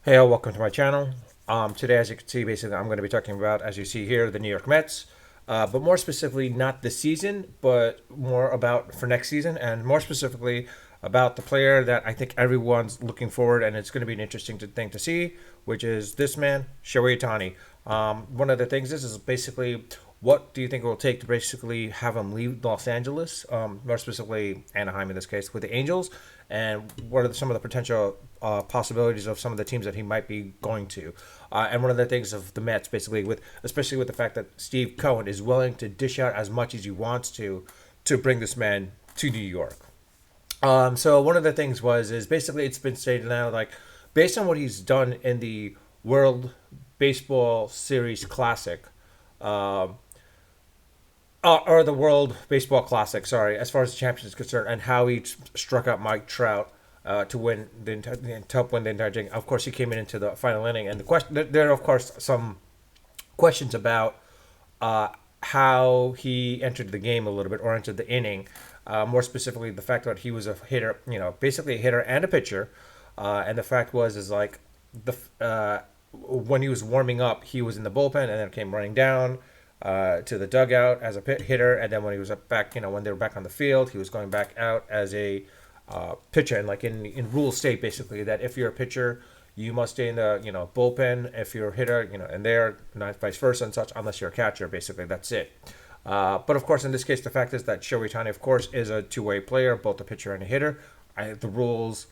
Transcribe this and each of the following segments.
Hey, all, welcome to my channel. Today, as you can see, basically, I'm going to be talking about, as you see here, the New York Mets, but more specifically, not this season, but more about for next season, and more specifically about the player that I think everyone's looking forward, and it's going to be an interesting thing to see, which is this man, Shoei Ohtani. One of the things is basically what do you think it will take to basically have him leave Los Angeles, more specifically Anaheim in this case, with the Angels, and what are some of the potential possibilities of some of the teams that he might be going to? And one of the things of the Mets, basically, with especially with the fact that Steve Cohen is willing to dish out as much as he wants to bring this man to New York. So one of the things is basically it's been stated now like based on what he's done in the World Baseball Series Classic, um, or the World Baseball Classic, sorry, as far as the championship is concerned, and how he struck out Mike Trout to win to help win the entire thing. Of course, he came into the final inning, and the question there are of course some questions about how he entered the game a little bit or entered the inning. More specifically, the fact that he was a hitter, basically a hitter and a pitcher, and the fact is like the when he was warming up, he was in the bullpen and then came running down to the dugout as a hitter, and then when he was up back, when they were back on the field, he was going back out as a pitcher. And like in rule state, basically that if you're a pitcher, you must stay in the bullpen. If you're a hitter, and they're not vice versa and such, unless you're a catcher. Basically, that's it. But of course, in this case, the fact is that Shohei Ohtani, of course, is a two-way player, both a pitcher and a hitter. The rules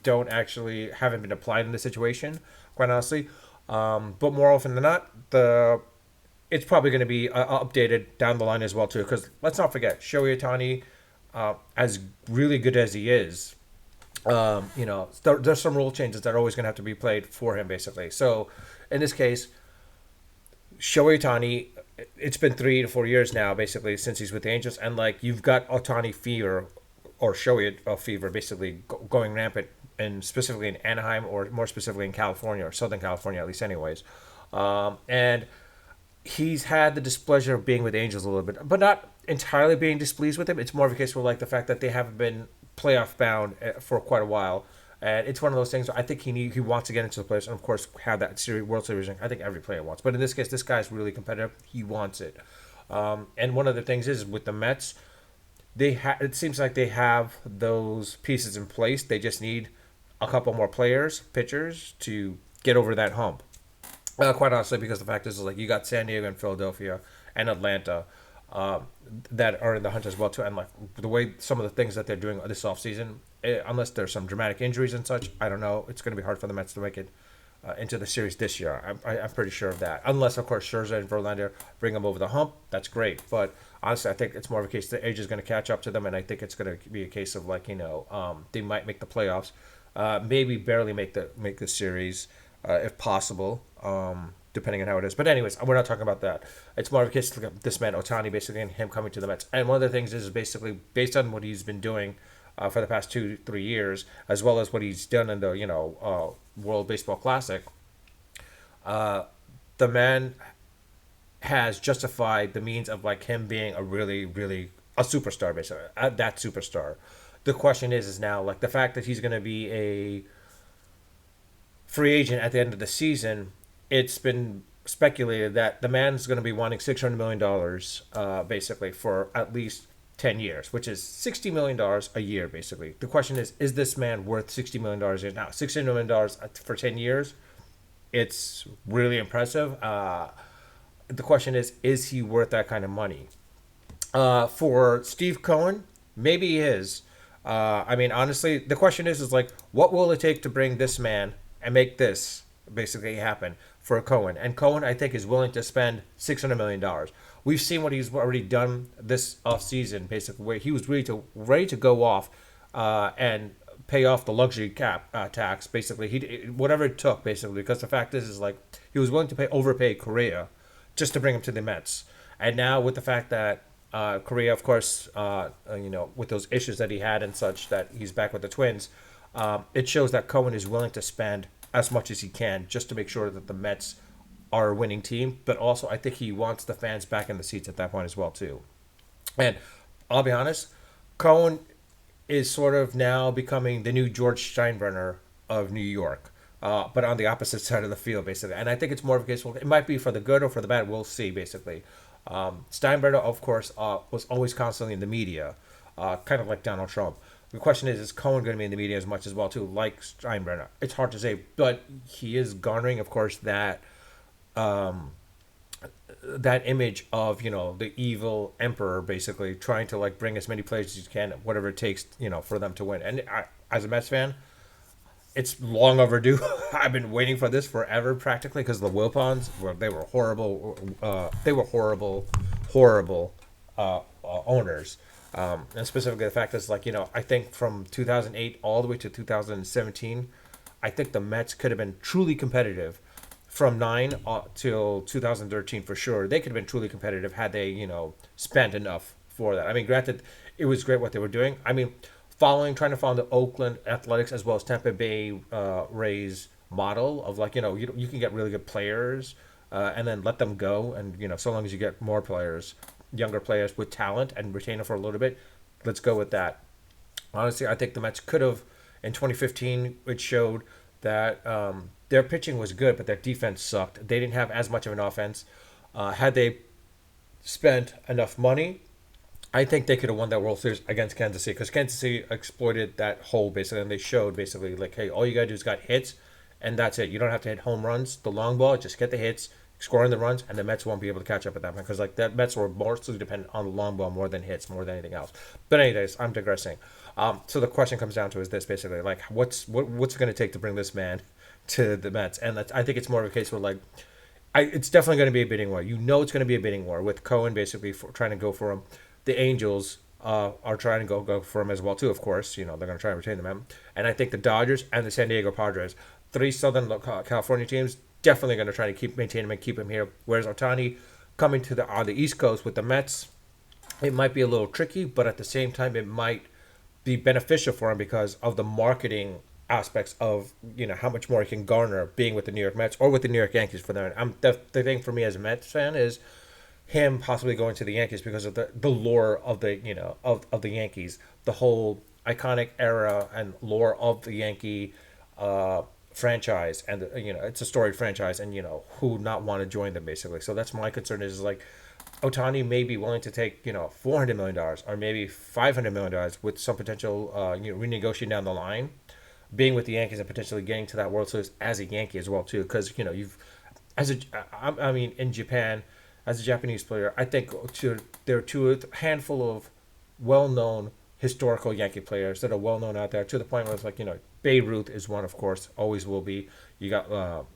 haven't been applied in this situation, quite honestly. But more often than not, the it's probably going to be updated down the line as well too. Because let's not forget, Shohei Ohtani, as really good as he is, there's some rule changes that are always going to have to be played for him, basically. So, in this case, Shohei Ohtani, it's been 3 to 4 years now, basically, since he's with the Angels, and like you've got Ohtani fever or Shohei fever, basically going rampant, and specifically in Anaheim or more specifically in California or Southern California, at least, anyways. And he's had the displeasure of being with the Angels a little bit, but not entirely being displeased with him. It's more of a case where like the fact that they haven't been playoff bound for quite a while. And it's one of those things where I think he wants to get into the playoffs and of course have that World Series ring. I think every player wants, but in this case, this guy's really competitive. He wants it. And one of the things is with the Mets, it seems like they have those pieces in place. They just need a couple more pitchers to get over that hump. Quite honestly, because the fact is like you got San Diego and Philadelphia and Atlanta that are in the hunt as well too, and like the way some of the things that they're doing this offseason, unless there's some dramatic injuries and such, I don't know. It's going to be hard for the Mets to make it into the series this year. I'm pretty sure of that. Unless of course Scherzer and Verlander bring them over the hump, that's great. But honestly, I think it's more of a case the age is going to catch up to them, and I think it's going to be a case of like they might make the playoffs, maybe barely make the series if possible, depending on how it is. But anyways, we're not talking about that. It's more of a case of this man Ohtani, basically, and him coming to the Mets. And one of the things is basically based on what he's been doing for the past 2 3 years, as well as what he's done in the World Baseball Classic. The man has justified the means of like him being a really really a superstar, basically that superstar. The question is now like the fact that he's going to be a free agent at the end of the season. It's been speculated that the man's going to be wanting $600 million, basically for at least 10 years, which is $60 million a year, basically. The question is this man worth $60 million now? $600 million for 10 years, it's really impressive. The question is he worth that kind of money? For Steve Cohen, maybe he is. I mean, honestly, the question is like, what will it take to bring this man and make this basically happen for Cohen? And Cohen, I think, is willing to spend $600 million. We've seen what he's already done this offseason, basically, where he was ready to go off and pay off the luxury cap tax. Basically, whatever it took, basically, because the fact is like he was willing to overpay Correa just to bring him to the Mets. And now with the fact that Correa, of course, with those issues that he had and such, that he's back with the Twins, it shows that Cohen is willing to spend as much as he can just to make sure that the Mets are a winning team. But also, I think he wants the fans back in the seats at that point as well too. And I'll be honest, Cohen is sort of now becoming the new George Steinbrenner of New York. but on the opposite side of the field, basically. And I think it's more of a case. Well, it might be for the good or for the bad. We'll see, basically. Steinbrenner, of course, was always constantly in the media, kind of like Donald Trump. The question is Cohen going to be in the media as much as well too, like Steinbrenner? It's hard to say, but he is garnering, of course, that image of the evil emperor, basically trying to like bring as many players as you can, whatever it takes, for them to win. And as a Mets fan, it's long overdue. I've been waiting for this forever, practically, because the Wilpons they were horrible. They were horrible, horrible owners. And specifically, the fact is, like, I think from 2008 all the way to 2017, I think the Mets could have been truly competitive from 9 till 2013 for sure. They could have been truly competitive had they, spent enough for that. I mean, granted, it was great what they were doing. I mean, trying to follow the Oakland Athletics as well as Tampa Bay Rays model of, like, you can get really good players and then let them go, and so long as you get more players, younger players with talent, and retain them for a little bit, let's go with that. Honestly, I think the Mets could have, in 2015, it showed that their pitching was good, but their defense sucked. They didn't have as much of an offense. Had they spent enough money, I think they could have won that World Series against Kansas City, because Kansas City exploited that hole, basically, and they showed, basically, like, hey, all you got to do is got hits, and that's it. You don't have to hit home runs, the long ball, just get the hits, scoring the runs, and the Mets won't be able to catch up at that point, because, like, that Mets were mostly dependent on the long ball more than hits, more than anything else. But anyways, I'm digressing. So the question comes down to is this, basically, like, what's it going to take to bring this man to the Mets? And I think it's more of a case where, like, it's definitely going to be a bidding war. It's going to be a bidding war with Cohen basically trying to go for him. The Angels are trying to go for him as well too. Of course, they're going to try and retain the man. And I think the Dodgers and the San Diego Padres, three Southern California teams, definitely going to try to maintain him and keep him here. Whereas Ohtani coming to on the East Coast with the Mets, it might be a little tricky, but at the same time, it might be beneficial for him because of the marketing aspects of how much more he can garner being with the New York Mets or with the New York Yankees for them. The thing for me as a Mets fan is him possibly going to the Yankees because of the lore of the of the Yankees, the whole iconic era and lore of the Yankee franchise, and it's a storied franchise, and who not want to join them, basically. So that's my concern is like Ohtani may be willing to take $400 million or maybe $500 million with some potential renegotiating down the line, being with the Yankees and potentially getting to that World Series as a Yankee as well too, because you've as a I mean in Japan as a Japanese player, I think there are a handful of well-known historical Yankee players that are well-known out there, to the point where it's like, Babe Ruth is one, of course, always will be. You got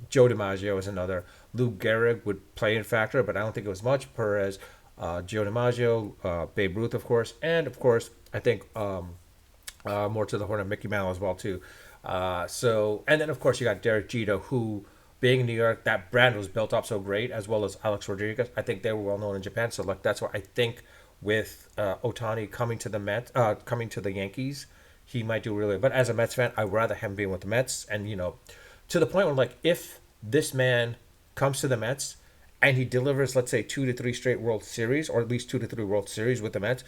Joe DiMaggio is another. Lou Gehrig would play in factor, but I don't think it was much. Perez, Joe DiMaggio, Babe Ruth, of course, and of course, I think more to the horn of Mickey Mantle as well too. And then of course you got Derek Jeter, who, being in New York, that brand was built up so great, as well as Alex Rodriguez. I think they were well known in Japan, so like that's why I think with Ohtani coming to the coming to the Yankees, he might do really. But as a Mets fan, I'd rather him being with the Mets, and to the point where, like, if this man comes to the Mets and he delivers, let's say, 2 to 3 straight World Series, or at least 2 to 3 World Series with the Mets,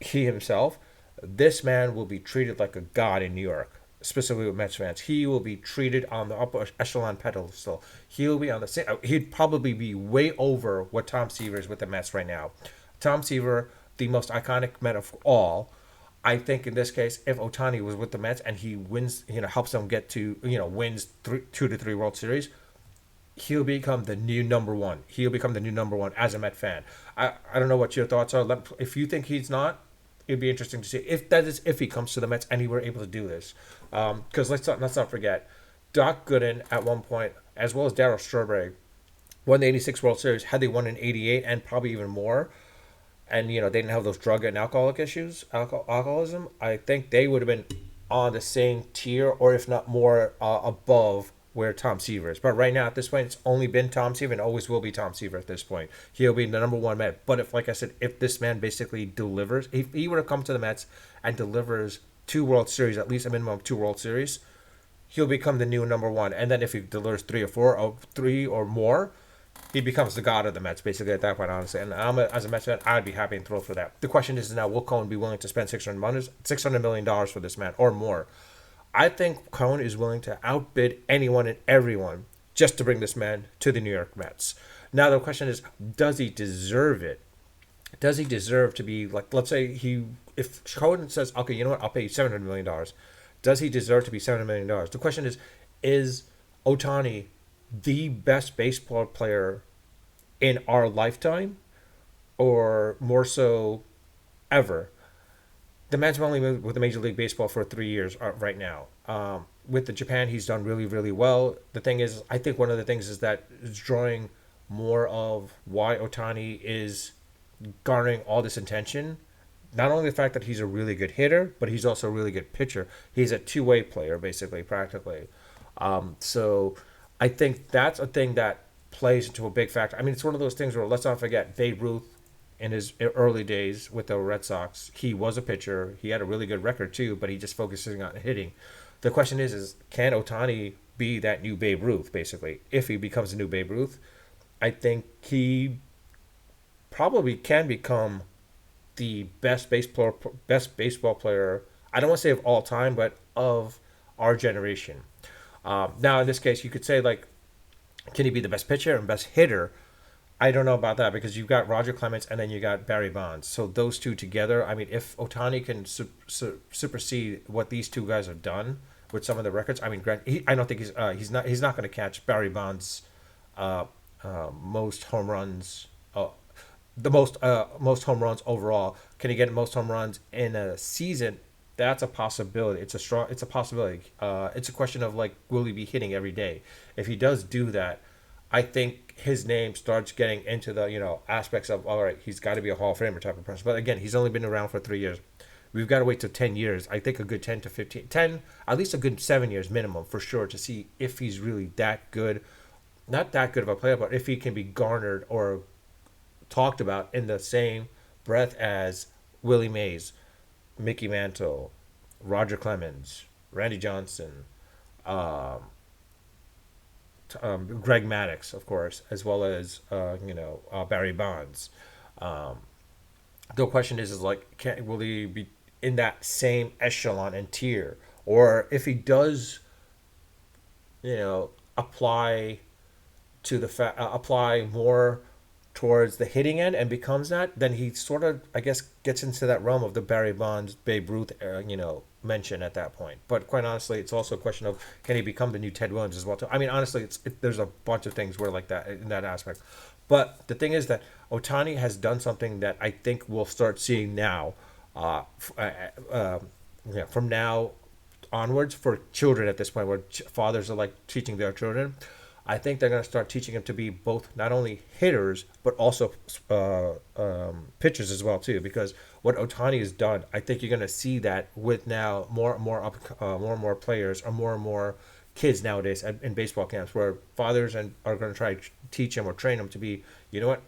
he himself, this man will be treated like a god in New York, specifically with Mets fans. He will be treated on the upper echelon pedestal. He'll be on the same. He'd probably be way over what Tom Seaver is with the Mets right now. Tom Seaver, the most iconic Met of all. I think in this case, if Ohtani was with the Mets and he wins, helps them get to, wins 2 to 3 World Series, he'll become the new number one. He'll become the new number one as a Met fan. I don't know what your thoughts are. If you think he's not, it'd be interesting to see if he comes to the Mets and he were able to do this. Because let's not forget, Doc Gooden at one point, as well as Darryl Strawberry, won the '86 World Series. Had they won in '88 and probably even more, and they didn't have those drug and alcoholism, I think they would have been on the same tier, or if not more, above where Tom Seaver is. But right now, at this point, it's only been Tom Seaver and always will be Tom Seaver at this point. He'll be the number one Met. But if, like I said, if this man basically delivers, if he were to come to the Mets and delivers 2 World Series, at least a minimum of 2 World Series, he'll become the new number one. And then if he delivers 3 or 4 or 3 or more, he becomes the god of the Mets, basically, at that point, honestly. And as a Mets fan, I'd be happy and thrilled for that. The question is now, will Cohen be willing to spend $600 million for this man or more? I think Cohen is willing to outbid anyone and everyone just to bring this man to the New York Mets. Now the question is, does he deserve it? Does he deserve to be like? Let's say if Cohen says, okay, you know what, I'll pay you $700 million. Does he deserve to be $700 million? The question is Ohtani the best baseball player in our lifetime, or more so ever? The man's only been with the Major League Baseball for 3 years right now. With the Japan, he's done really, really well. The thing is, I think one of the things is that it's drawing more of why Ohtani is garnering all this attention. Not only the fact that he's a really good hitter, but he's also a really good pitcher. He's a two-way player, basically, practically. So I think that's a thing that plays into a big factor. I mean, it's one of those things where let's not forget Babe Ruth in his early days with the Red Sox. He was a pitcher. He had a really good record too, but he just focusing on hitting. The question is can Ohtani be that new Babe Ruth? Basically, if he becomes a new Babe Ruth, I think he probably can become the best baseball player. I don't want to say of all time, but of our generation. Now, in this case, you could say like, can he be the best pitcher and best hitter? I don't know about that because you've got Roger Clemens and then you got Barry Bonds. So those two together, I mean, if Ohtani can supersede what these two guys have done with some of the records, I mean, I don't think he's not going to catch Barry Bonds' most home runs. The most home runs overall. Can he get most home runs in a season? That's a possibility. It's a possibility. It's a question of like, will he be hitting every day? If he does do that, I think his name starts getting into the aspects of, all right, he's got to be a Hall of Famer type of person. But again, he's only been around for 3 years. We've got to wait till 10 years. I think a good 10 to 15, 10, at least a good 7 years minimum for sure to see if he's really that good. Not that good of a player, but if he can be garnered or talked about in the same breath as Willie Mays, Mickey Mantle, Roger Clemens, Randy Johnson, um, Greg Maddux, of course, as well as Barry Bonds. Um, the question is like, will he be in that same echelon and tier, or if he does, apply apply more towards the hitting end and becomes that, then he sort of, I guess, gets into that realm of the Barry Bonds, Babe Ruth, mention at that point. But quite honestly, it's also a question of can he become the new Ted Williams as well too. I mean, honestly, there's a bunch of things where like that in that aspect. But the thing is that Ohtani has done something that I think we'll start seeing now, from now onwards for children at this point, where fathers are like teaching their children. I think they're going to start teaching them to be both not only hitters but also pitchers as well too. Because what Ohtani has done, I think you're going to see that with now more and more players or more kids nowadays in baseball camps, where fathers are going to try to teach them or train them to be, you know what,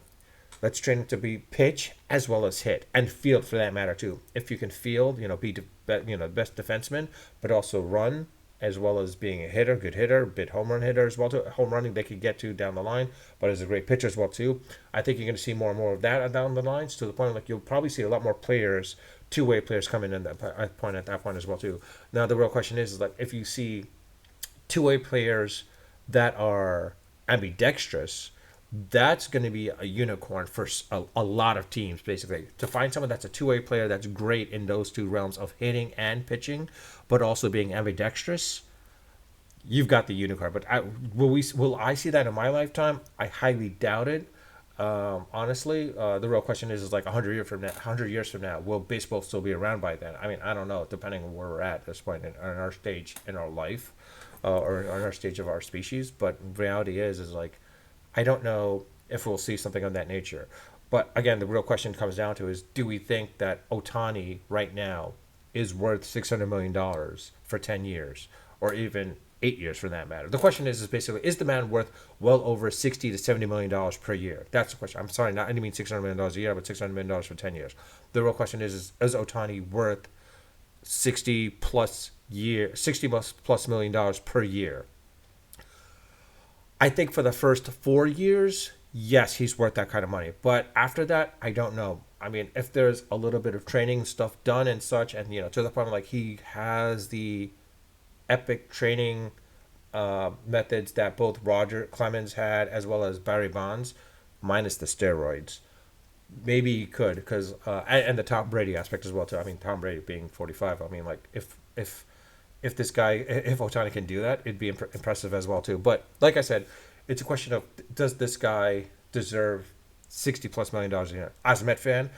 let's train them to be pitch as well as hit and field for that matter too. If you can field, be best defenseman, but also run as well as being a hitter, good hitter, bit home run hitter as well too. Home running they could get to down the line, but as a great pitcher as well too. I think you're going to see more and more of that down the lines to the point like you'll probably see a lot more players, two-way players coming in at that point as well too. Now the real question is like if you see two-way players that are ambidextrous, that's going to be a unicorn for a lot of teams, basically. To find someone that's a two-way player that's great in those two realms of hitting and pitching, but also being ambidextrous, you've got the unicorn. But will I see that in my lifetime? I highly doubt it. Honestly, the real question is like 100 years from now, will baseball still be around by then? I mean, I don't know, depending on where we're at this point in our stage in our life, or in our stage of our species. But reality is like, I don't know if we'll see something of that nature. But again, the real question comes down to is, do we think that Ohtani right now is worth $600 million for 10 years or even 8 years for that matter? The question is basically, is the man worth well over $60 to $70 million per year? That's the question. I'm sorry, not I didn't mean $600 million a year, but $600 million for 10 years. The real question is Ohtani worth 60 plus million dollars per year? I think for the first 4 years, yes, he's worth that kind of money. But after that, I don't know. I mean, if there's a little bit of training stuff done and such, and to the point like he has the epic training methods that both Roger Clemens had as well as Barry Bonds, minus the steroids. Maybe he could, because and the Tom Brady aspect as well too. I mean, Tom Brady being 45. I mean, like if this guy, if Otani can do that, it'd be impressive as well too. But like I said, it's a question of, does this guy deserve $60+ million a year? As a Met fan,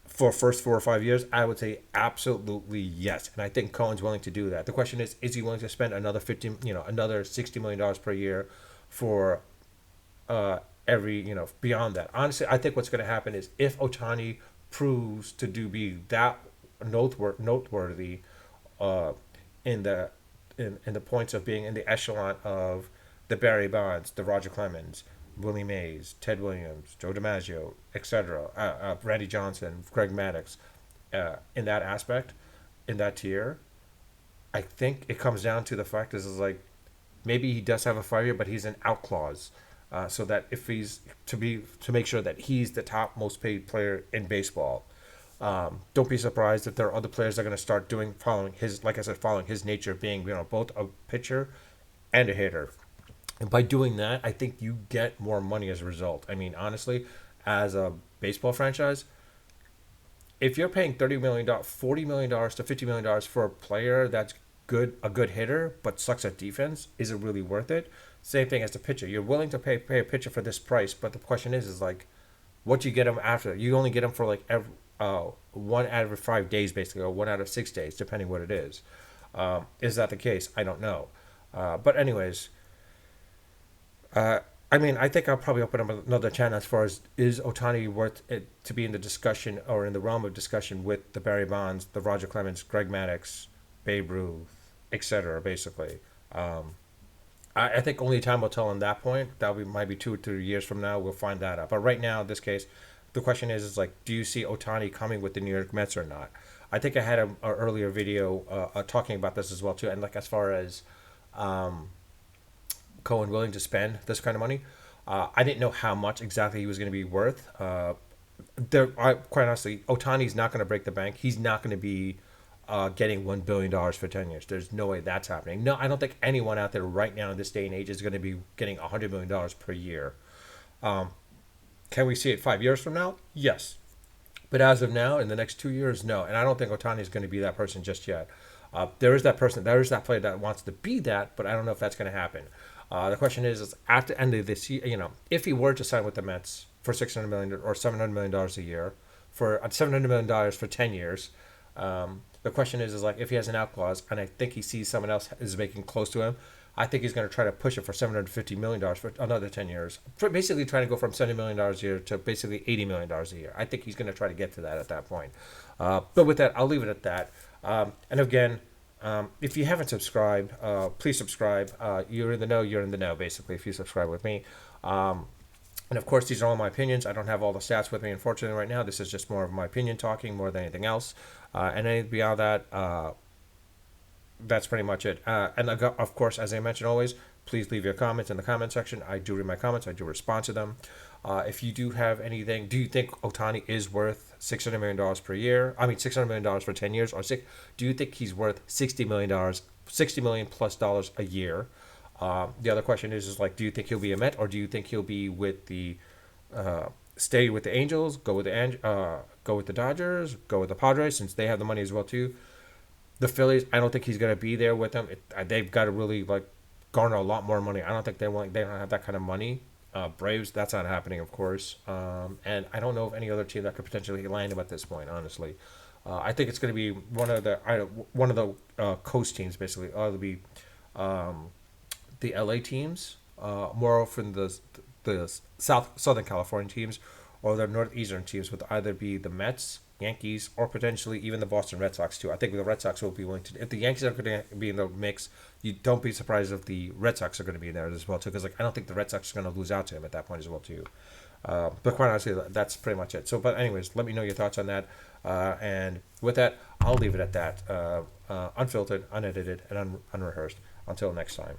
for first 4 or 5 years, I would say absolutely yes, and I think Cohen's willing to do that. The question is he willing to spend another another $60 million per year for every beyond that? Honestly, I think what's going to happen is if Otani proves to do be that noteworthy uh, in the in the points of being in the echelon of the Barry Bonds, the Roger Clemens, Willie Mays, Ted Williams, Joe DiMaggio, etc., Randy Johnson, Greg Maddux, in that aspect, in that tier, I think it comes down to the fact is like maybe he does have a 5 year, but he's an out clause, so that if he's to make sure that he's the top most paid player in baseball. Don't be surprised if there are other players that are going to start following his, like I said, following his nature of being both a pitcher and a hitter. And by doing that, I think you get more money as a result. I mean, honestly, as a baseball franchise, if you're paying $30 million, $40 million to $50 million for a player that's a good hitter, but sucks at defense, is it really worth it? Same thing as the pitcher. You're willing to pay a pitcher for this price, but the question is like, what do you get him after? You only get him for like 1 out of 5 days, basically, or 1 out of 6 days, depending what it is. Is that the case? I don't know. But anyways, I mean, I think I'll probably open up another channel as far as, is Otani worth it to be in the discussion or in the realm of discussion with the Barry Bonds, the Roger Clemens, Greg Maddux, Babe Ruth, etc. Basically, I think only time will tell on that point. Might be 2 or 3 years from now. We'll find that out. But right now, in this case, the question is like, do you see Otani coming with the New York Mets or not? I think I had a earlier video talking about this as well too, and like as far as Cohen willing to spend this kind of money. I didn't know how much exactly he was going to be worth. Quite honestly, Otani's not going to break the bank. He's not going to be getting $1 billion for 10 years. There's no way that's happening. No, I don't think anyone out there right now in this day and age is going to be getting $100 million per year. Can we see it 5 years from now? Yes. But as of now, in the next 2 years, no. And I don't think Otani is going to be that person just yet. There is that player that wants to be that, but I don't know if that's going to happen. The question is at the end of this year, if he were to sign with the Mets for $600 million or $700 million a year, for $700 million for 10 years, the question is like if he has an out clause, and I think he sees someone else is making close to him, I think he's going to try to push it for $750 million for another 10 years. Basically, trying to go from $70 million a year to basically $80 million a year. I think he's going to try to get to that at that point. But with that, I'll leave it at that. And again, if you haven't subscribed, please subscribe. You're in the know. You're in the know, basically, if you subscribe with me. And of course, these are all my opinions. I don't have all the stats with me, unfortunately, right now. This is just more of my opinion talking more than anything else. And anything beyond that, that's pretty much it. And of course, as I mentioned always, please leave your comments in the comment section. I do read my comments. I do respond to them. If you do have anything, do you think Ohtani is worth $600 million per year? I mean, $600 million for 10 years? Or do you think he's worth $60 million, $60 million plus dollars a year? The other question is like, do you think he'll be a Met, or do you think he'll be with the stay with the Angels, go with the Dodgers, go with the Padres, since they have the money as well too? The Phillies, I don't think he's going to be there with them. They've got to really like garner a lot more money. I don't think they don't have that kind of money. Braves, that's not happening, of course. And I don't know of any other team that could potentially land him at this point. Honestly, I think it's going to be one of the coast teams, basically. It'll be the LA teams, more often the Southern California teams, or the Northeastern teams would either be the Mets, Yankees, or potentially even the Boston Red Sox too. I think the Red Sox will be willing to. If the Yankees are going to be in the mix, you don't be surprised if the Red Sox are going to be in there as well too. Because like I don't think the Red Sox are going to lose out to him at that point as well too. But quite honestly, that's pretty much it. So, but anyways, let me know your thoughts on that. And with that, I'll leave it at that. Unfiltered, unedited, and unrehearsed. Until next time.